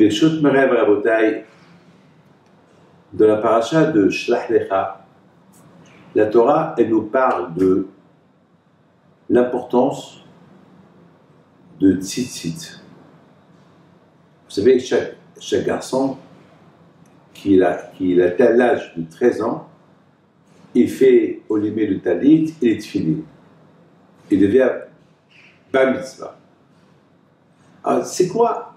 Birshut Merev Rabotai, de la paracha de Shlach Lecha, la Torah, elle nous parle de l'importance de tzitzit. Vous savez, chaque garçon qui a l'âge de 13 ans, il fait au limé le talit et les tefillin. Il devient bar mitzvah. Alors, c'est quoi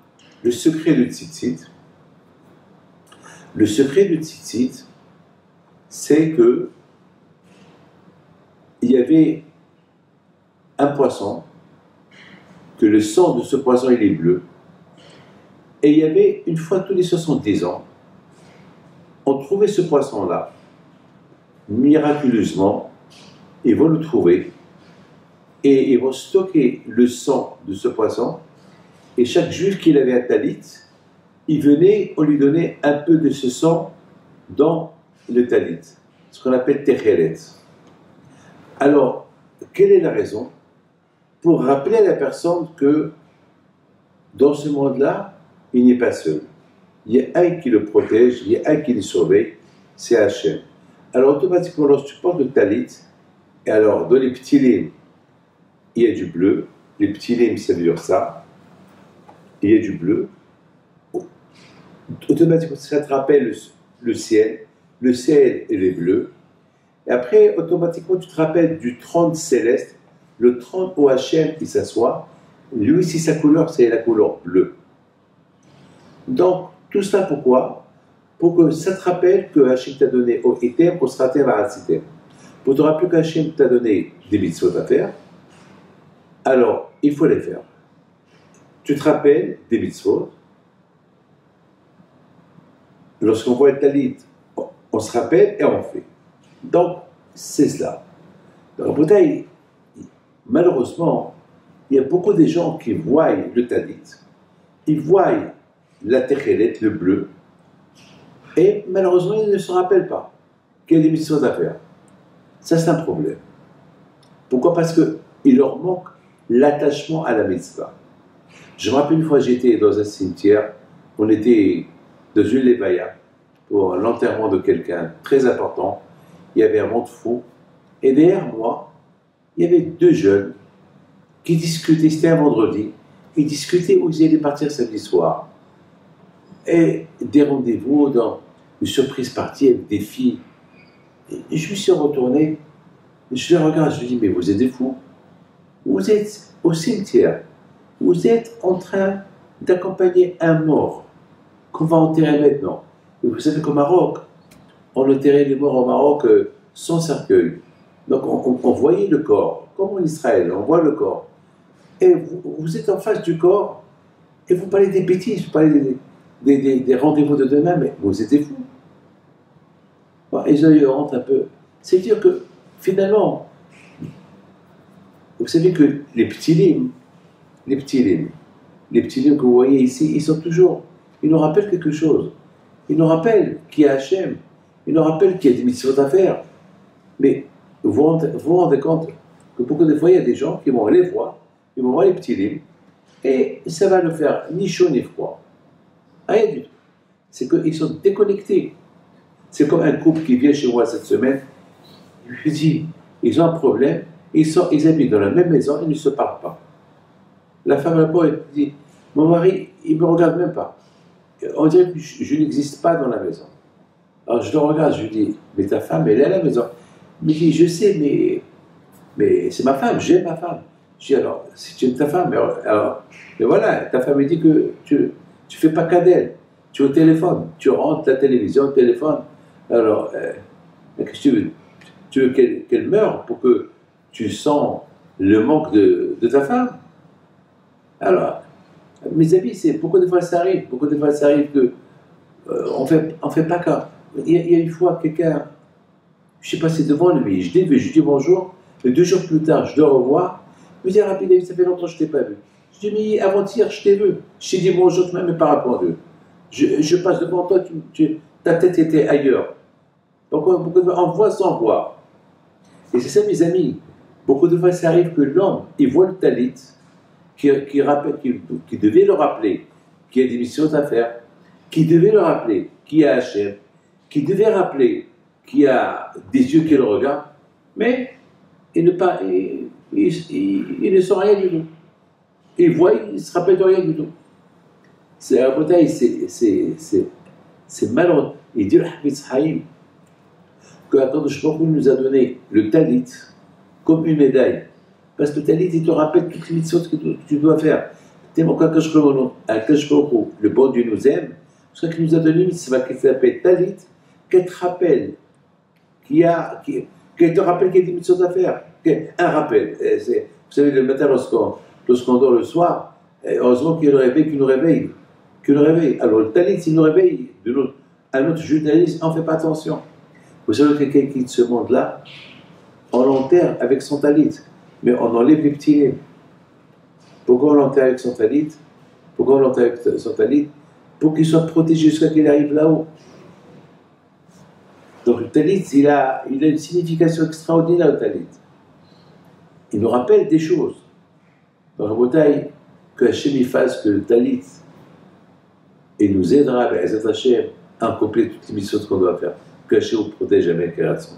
le secret du tzitzit? Le secret du tzitzit, c'est que il y avait un poisson, que le sang de ce poisson il est bleu, et il y avait une fois tous les 70 ans, on trouvait ce poisson-là, miraculeusement, ils vont le trouver, et ils vont stocker le sang de ce poisson, et chaque juif qui avait un talit, il venait, on lui donnait un peu de ce sang dans le talit, ce qu'on appelle techeret. Alors, quelle est la raison? Pour rappeler à la personne que dans ce monde-là, il n'est pas seul. Il y a un qui le protège, il y a un qui le surveille, c'est Hachem. Alors automatiquement, lorsque tu portes le talit, et alors dans les petits limes, il y a du bleu, les petits limes, ça veut dire ça, il y a du bleu, automatiquement, ça te rappelle le ciel il est bleu, et après, automatiquement, tu te rappelles du trône céleste, le trône où Hachem qui s'assoit, lui aussi sa couleur, c'est la couleur bleue. Donc, tout ça pourquoi? Pour que ça te rappelle que Hachem t'a donné au Eter, au Strater, à Hatziter. Pour te rappeler qu'Hachem t'a donné des mitzvot à faire, alors il faut les faire. Tu te rappelles des mitzvot. Lorsqu'on voit le talit, on se rappelle et on fait. Donc, c'est cela. Dans la bouteille, malheureusement, il y a beaucoup de gens qui voient le talit, ils voient la techeret, le bleu, et malheureusement, ils ne se rappellent pas qu'il y a des mitzvot à faire. Ça, c'est un problème. Pourquoi? Parce qu'il leur manque l'attachement à la mitzvah. Je me rappelle une fois, j'étais dans un cimetière, on était dans une levaya pour l'enterrement de quelqu'un très important. Il y avait un monde fou, et derrière moi, il y avait deux jeunes qui discutaient, c'était un vendredi, ils discutaient où ils allaient partir samedi soir. Et des rendez-vous dans une surprise partie avec des filles. Et je me suis retourné, je les regarde, je lui dis, mais vous êtes des fous. Vous êtes au cimetière, vous êtes en train d'accompagner un mort qu'on va enterrer maintenant. Et vous savez qu'au Maroc, on enterrait les morts au Maroc sans cercueil. Donc on voyait le corps, comme en Israël, on voit le corps. Et vous êtes en face du corps, et vous parlez des bêtises, vous parlez des rendez-vous de demain, mais vous êtes fous. Bon, ils ont eu honte un peu. C'est-à-dire que, finalement, vous savez que les petits limes que vous voyez ici, ils sont toujours, ils nous rappellent quelque chose. Ils nous rappellent qu'il y a Hachem, ils nous rappellent qu'il y a des mitzvot à faire. Mais vous vous rendez compte que beaucoup de fois, il y a des gens qui vont aller voir, ils vont voir les petits limes, et ça va ne faire ni chaud ni froid. Rien du tout. C'est qu'ils sont déconnectés. C'est comme un couple qui vient chez moi cette semaine, je lui dis, ils ont un problème, ils habitent dans la même maison, ils ne se parlent pas. La femme là-bas, elle dit, mon mari, il ne me regarde même pas. On dirait que je n'existe pas dans la maison. Alors je le regarde, je lui dis, mais ta femme, elle est à la maison. Il me dit, je sais, mais c'est ma femme, j'aime ma femme. Je dis, alors, si tu aimes ta femme, mais voilà, ta femme me dit que tu fais pas cas d'elle. Tu es au téléphone, tu rentres la télévision, le téléphone. Alors, qu'est-ce que tu veux? Tu veux qu'elle meure pour que tu sens le manque de ta femme? Alors, mes amis, c'est beaucoup de fois ça arrive. Beaucoup de fois ça arrive que on fait pas cas. Il y a une fois quelqu'un, je sais pas, c'est devant lui, je l'ai vu, je lui dis bonjour, et 2 jours plus tard, je le revois, il me dit rapidement, ça fait longtemps que je t'ai pas vu. Je dis mais avant-hier, je t'ai vu, je t'ai dit bonjour, tu m'as même pas répondu. Je passe devant toi, ta tête était ailleurs. Donc on voit sans voir. Et c'est ça mes amis, beaucoup de fois ça arrive que l'homme, il voit le talit, qui devait le rappeler qu'il y a des missions à faire, qui devait le rappeler qu'il y a Hachem, qui devait rappeler qu'il y a des yeux qui le regardent, mais il ne sent rien du tout. Il voit, il ne se rappelle de rien du tout. C'est un bataille, c'est malheureux. Il dit le Hafiz Haïm que Akadosh Baruch Hu nous a donné le talit comme une médaille. Parce que le talit, il te rappelle toutes les choses que tu dois faire. Tellement qu'Akadosh Baruch Hu, le bon Dieu nous aime, c'est qu'il nous a donné une mitzvah qui s'appelle talit, qu'elle te rappelle qu'elle te rappelle qu'il y a des mitzvot à faire. Un rappel. Vous savez, le matin, lorsqu'on dort le soir, heureusement qu'il y a le réveil qui nous réveille. Alors, le talit, s'il nous réveille à notre judaïsme, on ne fait pas attention. Vous savez, quelqu'un qui de ce monde-là, on l'enterre avec son talit, mais on enlève les petits nez. Pourquoi on l'enterre avec son talit? Pour qu'il soit protégé jusqu'à qu'il arrive là-haut. Donc le talit, il a une signification extraordinaire, le talit. Il nous rappelle des choses. Dans la bataille, que Hachem y fasse que le talit, et nous aidera avec Ezrat Hachem à accomplir toutes les missions qu'on doit faire. Que Hachem vous protège avec Kératson.